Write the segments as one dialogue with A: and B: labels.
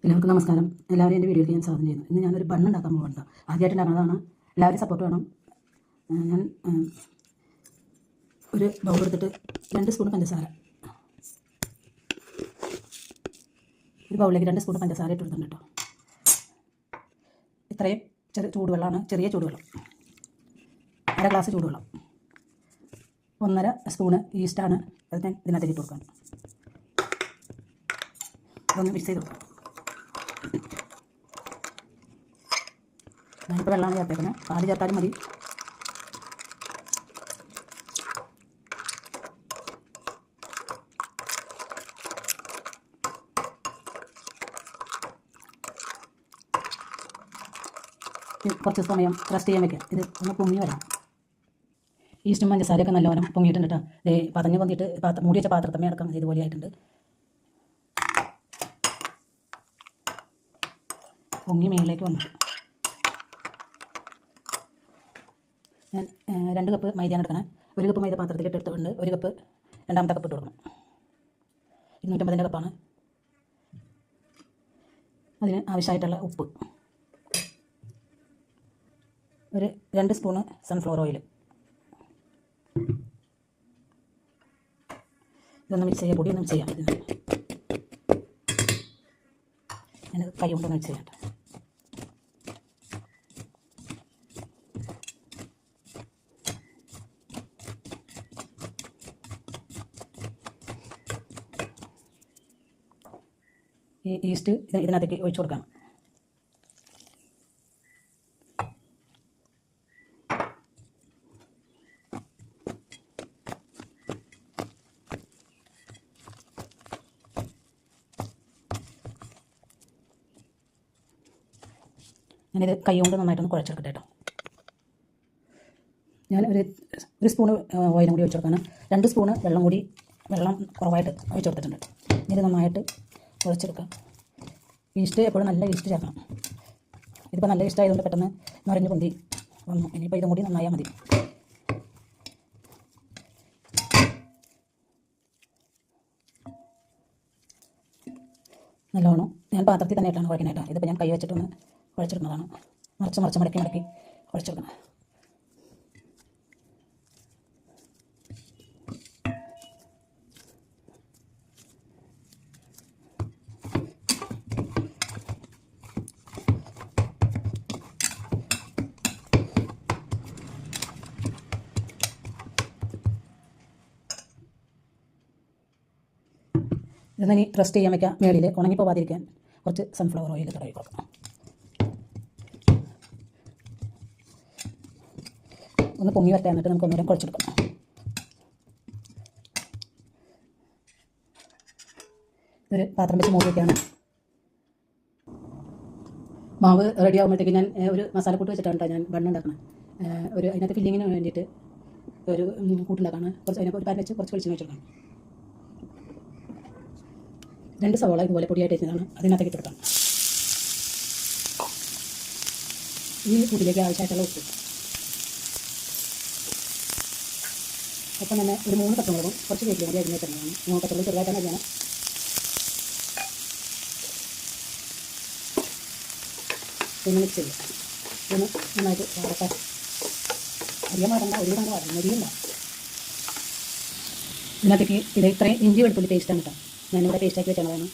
A: എല്ലാവർക്കും നമസ്കാരം. എല്ലാവരും എൻ്റെ വീഡിയോയിലേക്ക് ഞാൻ സ്വാഗതം ചെയ്യുന്നു. ഇന്ന് ഞാനൊരു ബണ്ണ് ഉണ്ടാക്കാൻ പോകുന്നുണ്ട്. ആദ്യമായിട്ടുണ്ടാകുന്നതാണ്. എല്ലാവരും സപ്പോർട്ട് വേണം. ഞാൻ ഒരു ബൗൾ എടുത്തിട്ട് 2 സ്പൂൺ പഞ്ചസാര, ഒരു ബൗളിലേക്ക് 2 സ്പൂൺ പഞ്ചസാര ഇട്ട് കൊടുത്തിട്ടുണ്ട് കേട്ടോ. ഇത്രയും ചൂടുവെള്ളമാണ്, ചെറിയ ചൂടുവെള്ളം, 1/2 ഗ്ലാസ് ചൂടുവെള്ളം. 1.5 സ്പൂണ് ഈസ്റ്റാണ്. അത് ഞാൻ ഇതിനകത്തേക്ക് ഇട്ട് കൊടുക്കാം. ഇതൊന്ന് മിക്സ് ചെയ്ത് കൊടുക്കാം. ഞാനിപ്പോൾ വെള്ളമാണ് ചേർത്തേക്കുന്നത്. പാല് ചേർത്താലും മതി. കുറച്ച് സമയം റെസ്റ്റ് ചെയ്യാൻ വെക്കാം. ഇത് ഒന്ന് പൊങ്ങി വരാം. ഈസ്റ്റും പഞ്ചസാരയൊക്കെ നല്ലവണ്ണം പൊങ്ങിയിട്ടുണ്ട് കേട്ടോ. പതഞ്ഞ് പൊങ്ങിയിട്ട് മൂടി വെച്ച പാത്രത്തമ്മ അടക്കം ഇതുപോലെ ആയിട്ടുണ്ട്. പൊങ്ങി മേളിലേക്ക് വന്നു. ഞാൻ 2 കപ്പ് മൈദയാണ് എടുക്കണം. 1 കപ്പ് മൈദ പാത്രത്തിലിട്ട് എടുത്തിട്ടുണ്ട്. 1 കപ്പ് രണ്ടാമത്തെ കപ്പ് ഇട്ട് കൊടുക്കണം. 250 കപ്പാണ്. അതിന് ആവശ്യമായിട്ടുള്ള ഉപ്പ്, ഒരു 2 സ്പൂണ് സൺഫ്ലവർ ഓയിൽ. ഇതൊന്ന് മിക്സ് ചെയ്യാം. പൊടി ഒന്ന് മിക്സ് ചെയ്യാം. ഞാനത് കൈ കൊണ്ടൊന്ന് മിക്സ് ചെയ്യാം. ഈ ഈസ്റ്റ് ഇതിനകത്തേക്ക് ഒഴിച്ചു കൊടുക്കണം. ഞാനിത് കൈ കൊണ്ട് നന്നായിട്ടൊന്ന് കുഴച്ചെടുക്കട്ടെ കേട്ടോ. ഞാൻ ഒരു സ്പൂണ് ഓയിലും കൂടി ഒഴിച്ചു കൊടുക്കണം. 2 സ്പൂണ് വെള്ളം കുറവായിട്ട് ഒഴിച്ചു കൊടുത്തിട്ടുണ്ട്. ഇത് നന്നായിട്ട് കുഴച്ചെടുക്കാം. ഈസ്റ്റ് എപ്പോഴും നല്ല ഈസ്റ്റ് ചേർക്കണം. ഇതിപ്പോൾ നല്ല ഈസ്റ്റ് ആയതുകൊണ്ട് പെട്ടെന്ന് നിറഞ്ഞ് പൊന്തി വന്നു. ഇനിയിപ്പോൾ ഇതും കൂടി നന്നായാൽ മതി. നല്ലോണം ഞാൻ പാത്രത്തിൽ തന്നെ ഇട്ടാണ് കുഴക്കണേട്ടോ. ഇതിപ്പോൾ ഞാൻ കൈ വെച്ചിട്ടൊന്ന് കുഴച്ചെടുക്കുന്നതാണ്. മറിച്ച് മടക്കി കുഴച്ചെടുക്കണം. ഇതൊന്ന് ഇനി റെസ്റ്റ് ചെയ്യാൻ വയ്ക്കാം. മേളിൽ ഉണങ്ങി പോവാതിരിക്കാൻ കുറച്ച് സൺഫ്ലവർ ഓയിൽ തടവി കൊടുക്കണം. ഒന്ന് പൊങ്ങി വരട്ടെ. എന്നിട്ട് നമുക്ക് ഒന്നുകൂടെ കുഴച്ചെടുക്കണം. ഒരു പാത്രം വെച്ച് മൂടി വയ്ക്കുകയാണ്. മാവ് റെഡി ആകുമ്പോഴത്തേക്ക് ഞാൻ ഒരു മസാലക്കൂട്ട് വെച്ചിട്ടാണ് ഞാൻ ബണ്ണ് ഉണ്ടാക്കണം. അതിനകത്ത് ഫില്ലിങ്ങിന് വേണ്ടിയിട്ട് ഒരു കൂട്ടുണ്ടാക്കാണ്. അതിനകത്ത് ഒരു പാൻ വെച്ച് കുറച്ച് വെളിച്ചെണ്ണ വെച്ചെടുക്കണം. 2 സവോള ഇതുപോലെ പൊടിയായിട്ട് വെച്ചതാണ്. അതിനകത്തേക്ക് ഇട്ട് കൊടുക്കണം. ഈ കൂട്ടിലേക്ക് ആവശ്യമായിട്ടുള്ള ഉപ്പ്, ഒപ്പം തന്നെ ഒരു 3 പച്ചമുളകും കുറച്ച് വേപ്പിലും കൂടി അരിഞ്ഞ് വെച്ചിട്ടുള്ളതാണ്. 3 പച്ചമുളക് ചെറുതായിട്ടാണ് അരിയണം. ഒന്ന് മിക്സ് ചെയ്യുക. ഇതൊന്ന് നന്നായിട്ട് വറക്കാം. അരിയാൻ പാടണ്ട, ഒരു വിധം പാടണം, മരിയല്ല. ഇതിനകത്തേക്ക് ഇത്രയും ഇഞ്ചി വെളുത്തുള്ളി പേസ്റ്റാണ് കേട്ടോ. ഞാനിവിടെ പേസ്റ്റാക്കി വെച്ചാണ്.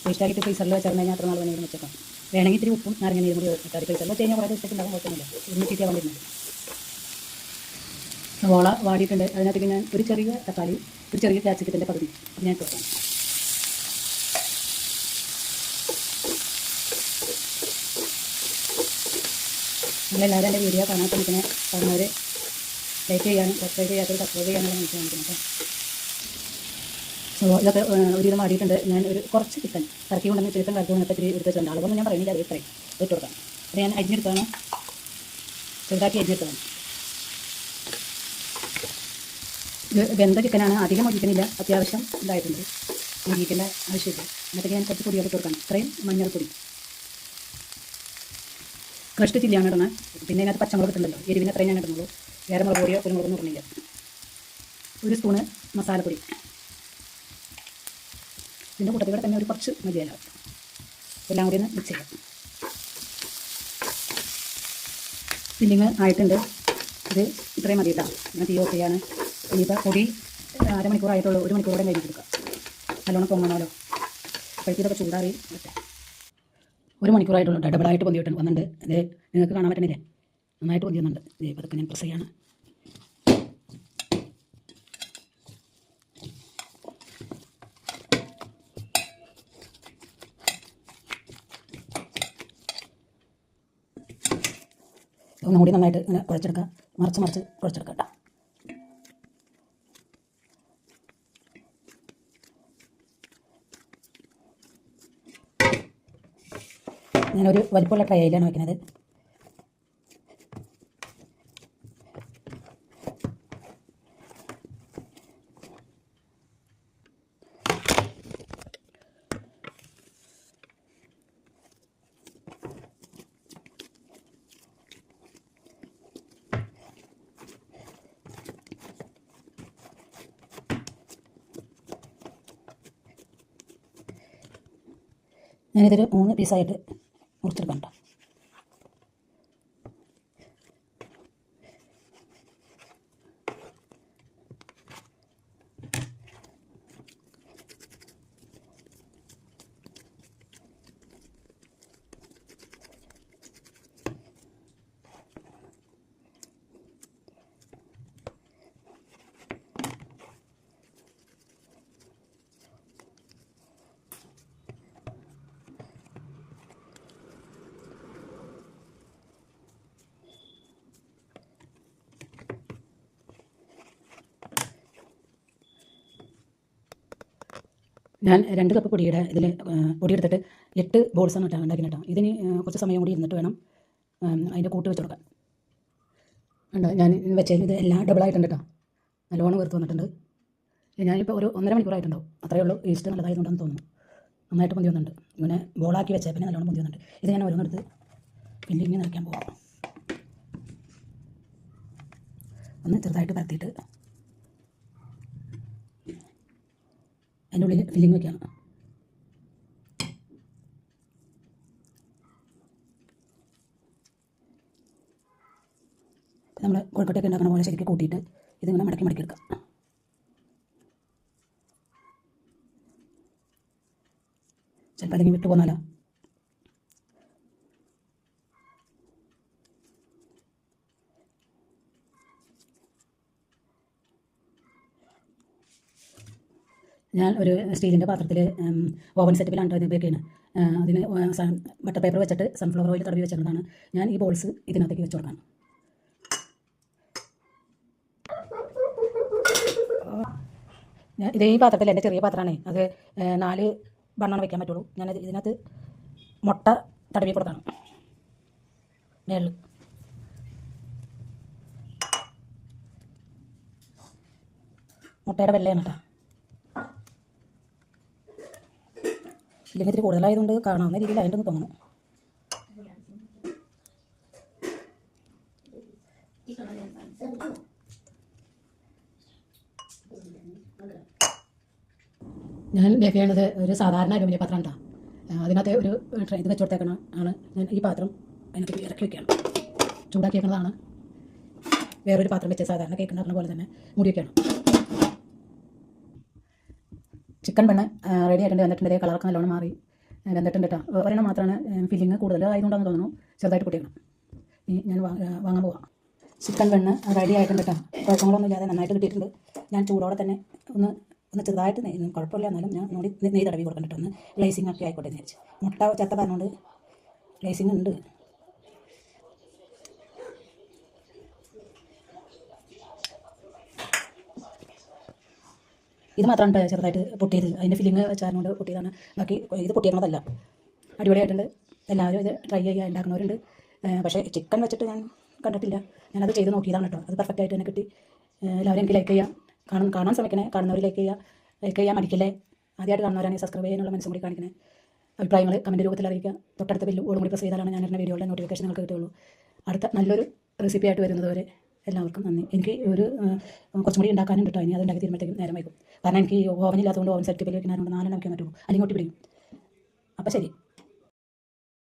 A: പേസ്റ്റാക്കിയിട്ട് ഫ്രീസറിൽ വെച്ചാൽ കഴിഞ്ഞാൽ അത്ര നാൾ വേണമെങ്കിലും വെച്ചേക്കാം. വേണമെങ്കിൽ ഇത്തിരി ഉപ്പും നാരങ്ങ നീരും കൂടി വെച്ചാൽ ഫ്രീസറിൽ വെച്ച് കഴിഞ്ഞാൽ കുറേ ദിവസത്തേക്ക് ഉണ്ടാകും. കുഴപ്പമൊന്നുമില്ല. ഇന്ന് ചീത്തയാവാൻ വരുന്നത്. സവോള വാടിയിട്ടുണ്ട്. അതിനകത്തേക്ക് ഞാൻ ഒരു ചെറിയ തക്കാളി, ഒരു ചെറിയ ക്യാപ്സിക്കത്തിൻ്റെ പകുതി ഞാൻ ഇട്ട് വെക്കാം. നിങ്ങളെല്ലാവരും എൻ്റെ വീഡിയോ കാണാൻ ശ്രമിക്കുന്ന കാണുന്നവർ ലൈക്ക് ചെയ്യാനും സബ്സ്ക്രൈബ് ചെയ്യാനുള്ള മനസ്സിൽ കാണിക്കുന്നത്. സോ ഇതൊക്കെ ഒരുവിധം വാടിയിട്ടുണ്ട്. ഞാൻ കുറച്ച് ചിക്കൻ കറക്കി കൊണ്ടുവന്ന് ചിക്കൻ കറക്കി കൊണ്ടിട്ട് ഇത്തിരി എടുത്ത് വെച്ചിട്ടുണ്ട്. അളവൊന്നും ഞാൻ പറയുന്നില്ല. അത് ഇത്രയും ഇട്ട് കൊടുക്കാം. അത് ഞാൻ അരിഞ്ഞെടുത്താണ്, ചെറുതാക്കി അരിഞ്ഞെടുത്തതാണ്. ഇത് വെന്ത ചിക്കനാണ്. അധികം ഒഴിക്കുന്നില്ല. അത്യാവശ്യം ഇതായിട്ടുണ്ട്. ഒഴിക്കേണ്ട ആവശ്യമില്ല. എന്നിട്ട് ഞാൻ കുറച്ച് പൊടിയൊക്കെ കൊടുക്കണം. ഇത്രയും മഞ്ഞൾപ്പൊടി, ക്രഷ്ഡ് ചില്ലിയാണ് ഇടുന്നത്. പിന്നെ അതിനകത്ത് പച്ചമുളക് ഇട്ടുണ്ടല്ലോ. എരിവിന് അത്രയും ഞാൻ ഇടുന്നുള്ളൂ. വേറെ മുളക് പൊടിയോ കുരുമുളകൊന്നും ഇടുന്നില്ല. 1 സ്പൂണ് മസാലപ്പൊടി. ഇതിൻ്റെ കൂട്ടത്തിൽ കൂടെ തന്നെ ഒരു കുറച്ച് മല്ലിയില, എല്ലാം കൂടി ഒന്ന് മിക്സ് ചെയ്യാം. ഫില്ലിങ് ആയിട്ടുണ്ട്. ഇത് ഇത്രയും മതി കേട്ടോ. ഞാൻ തീ ഓഫ് ചെയ്യാണ്. ഇനിയിപ്പോൾ പൊടി അരമണിക്കൂറായിട്ടുള്ളൂ. 1 മണിക്കൂറോടെ കഴിഞ്ഞ് കൊടുക്കുക. നല്ലോണം പൊങ്ങണമല്ലോ. അപ്പോഴേക്കും ഇതൊക്കെ ചൂടാറി പറ്റാം. 1 മണിക്കൂറായിട്ടുള്ളൂ. ഡബിളായിട്ട് പൊന്തിയിട്ട് വന്നിട്ടുണ്ട്. ഇത് നിങ്ങൾക്ക് കാണാൻ പറ്റണില്ലേ? നന്നായിട്ട് പൊന്തി വന്നിട്ടുണ്ട്. ഇതൊക്കെ ഞാൻ പ്രസ് ചെയ്യാണ്. ഒന്നുകൂടി നന്നായിട്ട് ഇങ്ങനെ കുഴച്ചെടുക്കുക. മറിച്ച് കുഴച്ചെടുക്കുക കേട്ടോ. ഞാനൊരു വലിപ്പമുള്ള ട്രൈയിലാണ് വയ്ക്കുന്നത്. ഞാനിതൊരു 3 പീസായിട്ട് മുറിച്ചെടുക്കാം കേട്ടോ. ഞാൻ 2 കപ്പ് പൊടിയുടെ ഇതിൽ പൊടിയെടുത്തിട്ട് 8 ബോൾസാണ് കേട്ടോ ഉണ്ടാക്കി കേട്ടോ. ഇതിന് കുറച്ച് സമയം കൂടി ഇരുന്നിട്ട് വേണം അതിൻ്റെ കൂട്ട് വെച്ച് കൊടുക്കാൻ. ഉണ്ട് ഞാൻ വെച്ചതിൽ ഇത് എല്ലാം ഡബിളായിട്ടുണ്ട് കേട്ടോ. നല്ലോണം വീർത്ത് വന്നിട്ടുണ്ട്. ഞാനിപ്പോൾ ഒരു 1.5 മണിക്കൂറായിട്ടുണ്ടാവും. അത്രയേ ഉള്ളൂ. ഈസ്റ്റ് നല്ലതായതുകൊണ്ടാണെന്ന് തോന്നുന്നു. നന്നായിട്ട് പൊന്തി വന്നിട്ടുണ്ട്. ഇങ്ങനെ ബോളാക്കി വെച്ചാൽ പിന്നെ നല്ലോണം പൊന്തി വന്നിട്ടുണ്ട്. ഇത് ഞാൻ ഓരോന്നെടുത്ത് ഫില്ലിങ് നിറയ്ക്കാൻ പോകാം. ഒന്ന് ചെറുതായിട്ട് പരത്തിയിട്ട് അതിൻ്റെ ഉള്ളിൽ ഫില്ലിങ് വയ്ക്കുകയാണ്. നമ്മൾ കോഴിക്കട്ടയൊക്കെ ഉണ്ടാക്കുന്ന പോലെ ശരിക്കും കൂട്ടിയിട്ട് ഇതിങ്ങനെ മടക്കി എടുക്കാം. ചിലപ്പോൾ അല്ലെങ്കിൽ വിട്ടു പോന്നാലോ. ഞാൻ ഒരു സ്റ്റീലിൻ്റെ പാത്രത്തിൽ ഓവൻ സെറ്റപ്പിലാണ് ഇത് ഉപയോഗിക്കുകയാണ്. അതിന് ബട്ടർ പേപ്പർ വെച്ചിട്ട് സൺഫ്ലവർ ഓയിൽ തടവി വെച്ചിട്ടുള്ളതാണ്. ഞാൻ ഈ ബോൾസ് ഇതിനകത്തേക്ക് വെച്ച് കൊടുക്കാം. ഇതേ ഈ പാത്രത്തിൽ എൻ്റെ ചെറിയ പാത്രമാണ്. അത് 4 ബണ്ണാണ് വയ്ക്കാൻ പറ്റുള്ളൂ. ഞാനത് ഇതിനകത്ത് മുട്ട തടവി കൊടുക്കണം. മേളിൽ മുട്ടയുടെ വെള്ളയാണ് കേട്ടോ. ഇല്ലെങ്കിൽ ഇത്തിരി കൂടുതലായതുകൊണ്ട് കാണാവുന്ന രീതിയിൽ അതിൻ്റെ തോന്നുന്നു. ഞാൻ ബേക്ക് ചെയ്യണത് ഒരു സാധാരണ അലുമിനിയ പാത്രം കേട്ടോ. അതിനകത്ത് ഒരു ഇത് വെച്ച് കൊടുത്തേക്കണം ആണ്. ഞാൻ ഈ പാത്രം അതിനകത്ത് ഇറക്കി വയ്ക്കുകയാണ്. ചൂടാക്കി വെക്കുന്നതാണ്. വേറൊരു പാത്രം വെച്ച് സാധാരണ കേക്ക് ഉണ്ടാക്കുന്ന പോലെ തന്നെ മൂടി വയ്ക്കണം. ചിക്കൻ ബണ്ണ് റെഡി ആയിട്ടുണ്ട്. വന്നിട്ടുണ്ട്. കളറൊക്കെ നല്ലോണം മാറി വെന്തിട്ടുണ്ട് കേട്ടോ. ഒരെണ്ണം മാത്രമാണ് ഫില്ലിങ് കൂടുതൽ ആയതുകൊണ്ടാണെന്ന് തോന്നുന്നു ചെറുതായിട്ട് പൊട്ടിക്കണം. ഞാൻ വാങ്ങാൻ പോവാം. ചിക്കൻ ബണ്ണ് റെഡി ആയിട്ടുണ്ട് കേട്ടോ. കുഴപ്പങ്ങളൊന്നും ഇല്ലാതെ നന്നായിട്ട് കിട്ടിയിട്ടുണ്ട്. ഞാൻ ചൂടോടെ തന്നെ ഒന്ന് ചെറുതായിട്ട് കുഴപ്പമില്ല, എന്നാലും ഞാൻ നെയ്യ് തടവി കൊടുക്കണ്ടിട്ട് ഒന്ന് ഗ്ലേസിങ് ഒക്കെ ആയിക്കോട്ടെ എന്ന് വിചാരിച്ചു. മുട്ട ചത്ത പറഞ്ഞുകൊണ്ട് ഗ്ലേസിങ് ഉണ്ട്. ഇത് മാത്രമാണ് ചെറുതായിട്ട് പൊട്ടിയത്. അതിൻ്റെ ഫില്ലിങ് വെച്ചാൽ പൊട്ടിയതാണ്. ബാക്കി ഇത് പൊട്ടിയണതല്ല. അടിപൊളിയായിട്ടുണ്ട്. എല്ലാവരും ഇത് ട്രൈ ചെയ്യുക. ഉണ്ടാക്കുന്നവരുണ്ട്. പക്ഷേ ചിക്കൻ വെച്ചിട്ട് ഞാൻ കണ്ടിട്ടില്ല. ഞാനത് ചെയ്ത് നോക്കിയതാണ് കേട്ടോ. അത് പെർഫെക്റ്റ് ആയിട്ട് തന്നെ കിട്ടി. എല്ലാവരും എനിക്ക് ലൈക്ക് ചെയ്യാം. കാണാൻ ശ്രമിക്കണേ. കാണുന്നവർ ലൈക്ക് ചെയ്യാൻ മടിക്കില്ലേ. ആദ്യമായിട്ട് കാണുന്നവരാണെങ്കിൽ സബ്സ്ക്രൈബ് ചെയ്യാനുള്ള മനസ്സും കൂടി കാണിക്കണേ. അഭിപ്രായങ്ങൾ കമൻറ്റ് രൂപത്തിൽ അറിയിക്കുക. തൊട്ടടുത്ത ബെല്ലും ഓളും കൂടി പ്രസ് ചെയ്താലാണ് ഞാൻ എൻ്റെ വീഡിയോയുടെ നോട്ടിഫിക്കേഷൻ നിങ്ങൾക്ക് കിട്ടുള്ളൂ. അടുത്ത നല്ലൊരു റെസിപ്പി ആയിട്ട് വരുന്നതുവരെ എല്ലാവർക്കും നന്ദി. എനിക്ക് ഒരു കുറച്ചും കൂടി ഉണ്ടാക്കാനും കിട്ടും. ഇനി അത് ഉണ്ടാക്കി തീരുമ്പോഴത്തേക്കും നേരം വൈകും. കാരണം എനിക്ക് ഓവനില്ലാത്തതുകൊണ്ട് ഓവൻ സെറ്റപ്പിൽ വെക്കാനുണ്ട് 4 എണ്ണം വയ്ക്കാൻ പറ്റുള്ളൂ. അല്ലെങ്കിൽ ഒട്ടി പിടിക്കും. അപ്പോൾ ശരി.